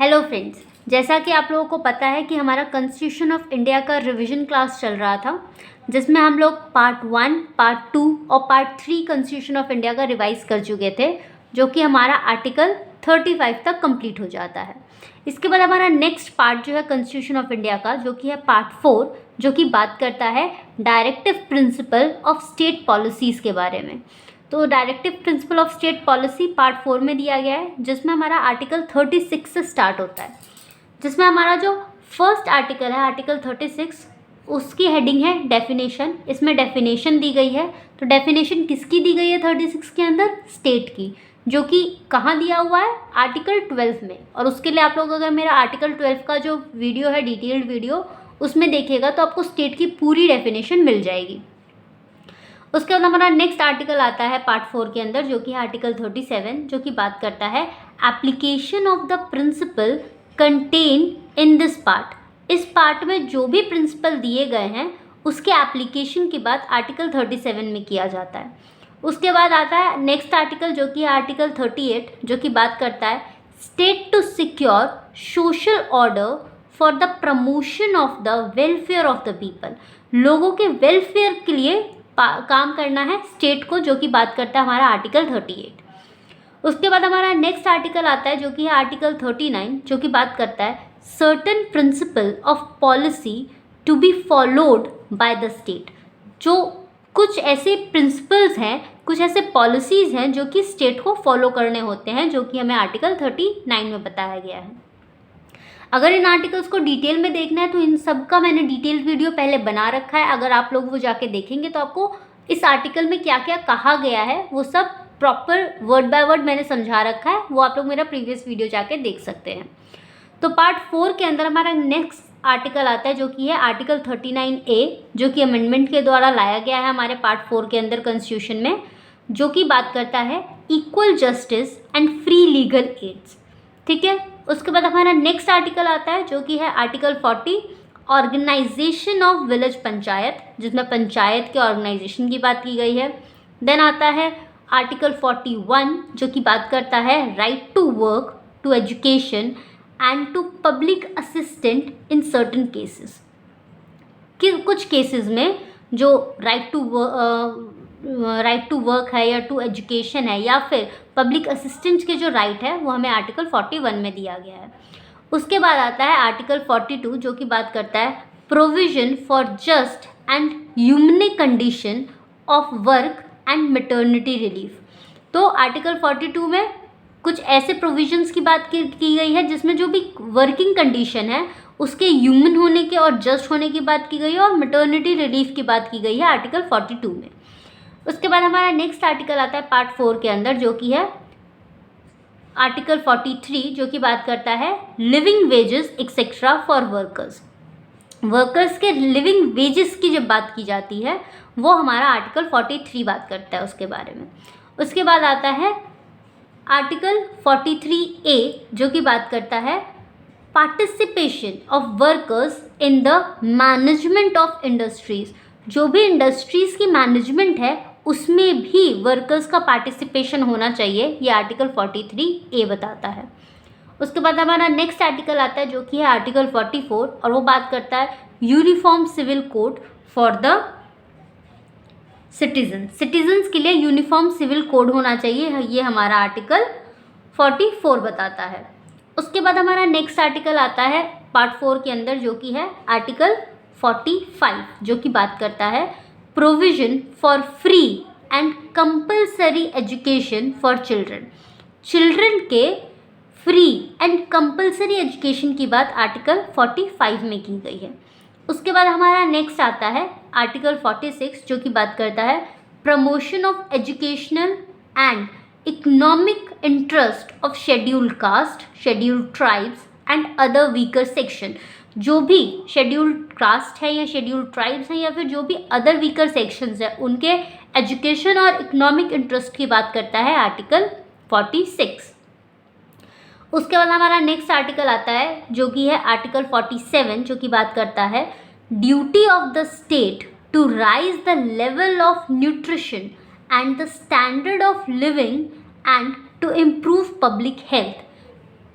Hello friends, जैसा कि आप लोगों को पता है कि हमारा कॉन्स्टिट्यूशन ऑफ इंडिया का रिवीजन क्लास चल रहा था, जिसमें हम लोग पार्ट 1, पार्ट 2 और पार्ट 3 कॉन्स्टिट्यूशन ऑफ इंडिया का रिवाइज कर चुके थे, जो कि हमारा आर्टिकल 35 तक कंप्लीट हो जाता है। इसके बाद हमारा नेक्स्ट पार्ट जो है कॉन्स्टिट्यूशन ऑफ इंडिया का, जो कि है पार्ट 4, जो कि बात करता है directive principle of state policies के बारे में। तो directive principle of state policy part 4 में दिया गया है, जिसमें हमारा आर्टिकल 36 से स्टार्ट होता है, जिसमें हमारा जो फर्स्ट आर्टिकल है आर्टिकल 36, उसकी हेडिंग है डेफिनेशन। इसमें डेफिनेशन दी गई है। तो डेफिनेशन किसकी दी गई है 36 के अंदर? स्टेट की, जो कि कहाँ दिया हुआ है? आर्टिकल 12 में। और उसके लिए आप लोग अगर मेरा आर्टिकल 12 का जो वीडियो है, डिटेल्ड वीडियो, उसमें देखिएगा तो आपको स्टेट की पूरी डेफिनेशन मिल जाएगी। उसके बाद हमारा नेक्स्ट आर्टिकल आता है पार्ट 4 के अंदर, जो कि है आर्टिकल 37, जो कि बात करता है application of the principle contain in this part. इस पार्ट में जो भी प्रिंसिपल दिए गए हैं उसके एप्लीकेशन की बात आर्टिकल 37 में किया जाता है। उसके बाद आता है नेक्स्ट आर्टिकल, जो कि है आर्टिकल 38, जो कि बात करता है state to secure social order for the promotion of the welfare of the people. लोगों के वेलफेयर के लिए काम करना है स्टेट को, जो कि बात करता है हमारा आर्टिकल 38। उसके बाद हमारा नेक्स्ट आर्टिकल आता है, जो कि है आर्टिकल 39, जो कि बात करता है certain principle of policy to be followed by the state. जो कुछ ऐसे प्रिंसिपल्स हैं, कुछ ऐसे पॉलिसीज़ हैं जो कि स्टेट को फॉलो करने होते हैं, जो कि हमें आर्टिकल 39 में बताया गया है। अगर इन आर्टिकल्स को डिटेल में देखना है तो इन सब का मैंने डिटेल वीडियो पहले बना रखा है। अगर आप लोग वो जाके देखेंगे तो आपको इस आर्टिकल में क्या क्या कहा गया है वो सब प्रॉपर वर्ड बाय वर्ड मैंने समझा रखा है। वो आप लोग मेरा प्रीवियस वीडियो जाके देख सकते हैं। तो पार्ट 4 के अंदर हमारा नेक्स्ट आर्टिकल आता है, जो कि है आर्टिकल 39A, जो कि अमेंडमेंट के द्वारा लाया गया है हमारे पार्ट 4 के अंदर कॉन्स्टिट्यूशन में, जो कि बात करता है equal justice and free legal aids. ठीक है। उसके बाद हमारा नेक्स्ट आर्टिकल आता है, जो कि है article 40, organisation of village panchayat, जिसमें पंचायत के ऑर्गेनाइजेशन की बात की गई है। देन आता है आर्टिकल 41, जो कि बात करता है right to work, to education and to public assistant in certain cases. कि कुछ केसेस में जो राइट टू वर्क है या टू एजुकेशन है या फिर पब्लिक असिस्टेंस के जो राइट है वो हमें आर्टिकल 41 में दिया गया है। उसके बाद आता है आर्टिकल 42, जो कि बात करता है provision for just and humane condition of work and maternity relief. तो आर्टिकल 42 में कुछ ऐसे प्रोविजंस की बात की गई है जिसमें जो भी वर्किंग कंडीशन है उसके ह्यूमन होने के और जस्ट होने की बात की गई है, और मैटरनिटी रिलीफ की बात की गई है आर्टिकल 42 में। उसके बाद हमारा नेक्स्ट आर्टिकल आता है पार्ट 4 के अंदर, जो कि है आर्टिकल 43, जो कि बात करता है living wages etcetera for workers. Workers के लिविंग वेजेस की जब बात की जाती है वो हमारा आर्टिकल 43 बात करता है उसके बारे में। उसके बाद आता है आर्टिकल 43A, जो कि बात करता है participation of workers in the management of industries. जो भी इंडस्ट्रीज़ की मैनेजमेंट है उसमें भी वर्कर्स का पार्टिसिपेशन होना चाहिए, ये आर्टिकल 43A बताता है। उसके बाद हमारा नेक्स्ट आर्टिकल आता है, जो कि है आर्टिकल 44, और वो बात करता है uniform civil code for the citizens के लिए यूनिफॉर्म सिविल कोड होना चाहिए, ये हमारा आर्टिकल 44 बताता है। उसके बाद हमारा नेक्स्ट आर्टिकल आता है पार्ट 4 के अंदर, जो कि है आर्टिकल 45, जो कि बात करता है provision for free and compulsory education for children के फ्री एंड कंपल्सरी एजुकेशन की बात आर्टिकल 45 में की गई है। उसके बाद हमारा नेक्स्ट आता है आर्टिकल 46, जो कि बात करता है promotion of educational and economic interest of scheduled caste, scheduled tribes and other weaker section. जो भी शेड्यूल्ड कास्ट है या शेड्यूल्ड ट्राइब्स हैं या फिर जो भी अदर वीकर सेक्शंस है उनके एजुकेशन और इकोनॉमिक इंटरेस्ट की बात करता है आर्टिकल 46। उसके बाद हमारा नेक्स्ट आर्टिकल आता है, जो कि है आर्टिकल 47, जो कि बात करता है duty of the state to raise the level of nutrition and the standard of living and to improve public health.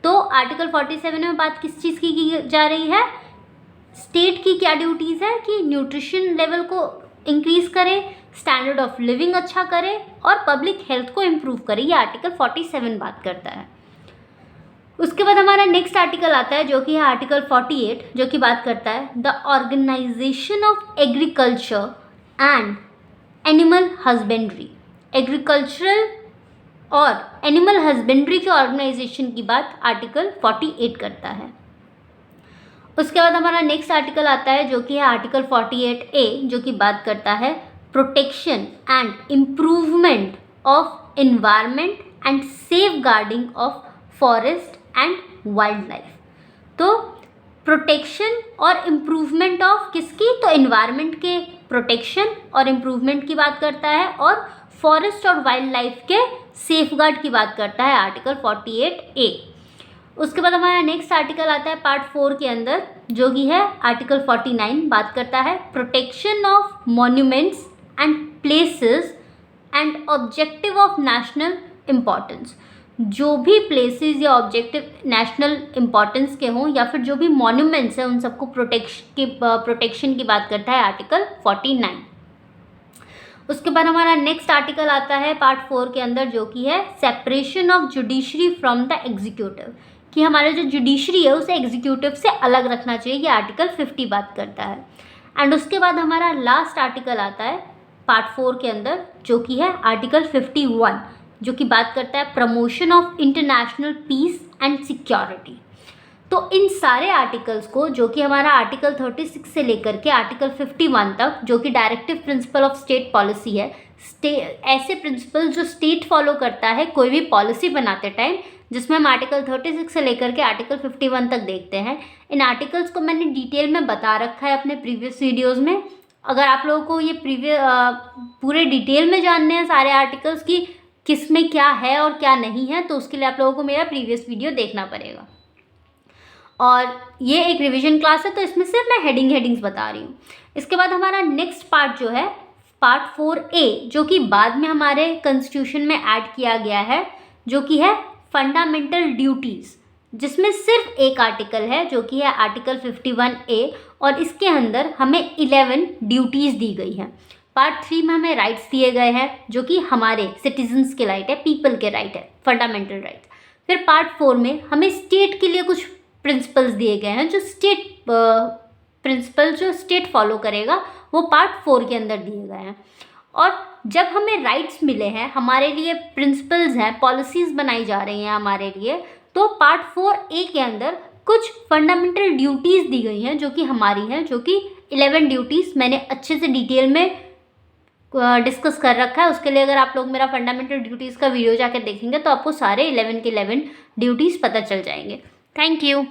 तो आर्टिकल 47 में बात किस चीज़ की जा रही है? स्टेट की क्या ड्यूटीज़ है कि न्यूट्रिशन लेवल को इंक्रीज़ करे, स्टैंडर्ड ऑफ लिविंग अच्छा करे और पब्लिक हेल्थ को इम्प्रूव करे। ये आर्टिकल 47 बात करता है। उसके बाद हमारा नेक्स्ट आर्टिकल आता है जो कि है आर्टिकल 48, जो कि बात करता है the organisation of agriculture and animal husbandry. Agricultural और एनिमल हस्बेंड्री के ऑर्गेनाइजेशन की बात आर्टिकल 48 करता है। उसके बाद हमारा नेक्स्ट आर्टिकल आता है जो कि है आर्टिकल 48A, जो कि बात करता है protection and improvement of environment and safeguarding of forest and wild life. तो प्रोटेक्शन और इम्प्रूवमेंट ऑफ किसकी? तो एनवायरनमेंट के प्रोटेक्शन और इम्प्रूवमेंट की बात करता है और फॉरेस्ट और वाइल्ड लाइफ के सेफगार्ड की बात करता है आर्टिकल 48A। उसके बाद हमारा नेक्स्ट आर्टिकल आता है पार्ट 4 के अंदर, जो कि है आर्टिकल 49, बात करता है protection of monuments and places and objective of national importance. जो भी प्लेसेस या ऑब्जेक्टिव नेशनल इम्पॉर्टेंस के हों या फिर जो भी मॉन्यूमेंट्स हैं उन सबको प्रोटेक्शन की बात करता है आर्टिकल 49। उसके बाद हमारा नेक्स्ट आर्टिकल आता है पार्ट 4 के अंदर, जो कि है separation of judiciary from the executive, कि हमारे जो जुडिशरी है उसे एग्जीक्यूटिव से अलग रखना चाहिए। ये आर्टिकल 50 बात करता है। एंड उसके बाद हमारा लास्ट आर्टिकल आता है पार्ट 4 के अंदर, जो कि है आर्टिकल 51, जो कि बात करता है promotion of international peace and security. तो इन सारे आर्टिकल्स को, जो कि हमारा आर्टिकल 36 से लेकर के आर्टिकल 51 तक, जो कि directive principle of state policy है, ऐसे प्रिंसिपल जो स्टेट फॉलो करता है कोई भी पॉलिसी बनाते टाइम, जिसमें हम आर्टिकल 36 से लेकर के आर्टिकल 51 तक देखते हैं। इन आर्टिकल्स को मैंने डिटेल में बता रखा है अपने प्रीवियस वीडियोज़ में। अगर आप लोगों को ये पूरे डिटेल में जानने हैं सारे आर्टिकल्स की किस में क्या है और क्या नहीं है, तो उसके लिए आप लोगों को मेरा प्रीवियस वीडियो देखना पड़ेगा। और ये एक रिवीजन क्लास है, तो इसमें सिर्फ मैं हेडिंग्स बता रही हूँ। इसके बाद हमारा नेक्स्ट पार्ट जो है पार्ट 4A, जो कि बाद में हमारे कॉन्स्टिट्यूशन में ऐड किया गया है, जो कि है फंडामेंटल ड्यूटीज़, जिसमें सिर्फ एक आर्टिकल है जो कि है आर्टिकल 51A, और इसके अंदर हमें 11 ड्यूटीज़ दी गई हैं। पार्ट 3 में हमें राइट्स दिए गए हैं, जो कि हमारे सिटीजन्स के राइट है, पीपल के राइट है, फंडामेंटल राइट्स। फिर पार्ट 4 में हमें स्टेट के लिए कुछ प्रिंसिपल्स दिए गए हैं, जो प्रिंसिपल जो स्टेट फॉलो करेगा वो पार्ट 4 के अंदर दिए गए हैं। और जब हमें राइट्स मिले हैं, हमारे लिए प्रिंसिपल्स हैं, पॉलिसीज़ बनाई जा रही हैं हमारे लिए, तो पार्ट 4A के अंदर कुछ फंडामेंटल ड्यूटीज़ दी गई हैं जो कि हमारी हैं, जो कि 11 ड्यूटीज़ मैंने अच्छे से डिटेल में डिस्कस कर रखा है। उसके लिए अगर आप लोग मेरा फंडामेंटल ड्यूटीज़ का वीडियो जाकर देखेंगे तो आपको सारे 11 के 11 ड्यूटीज़ पता चल जाएंगे। Thank you.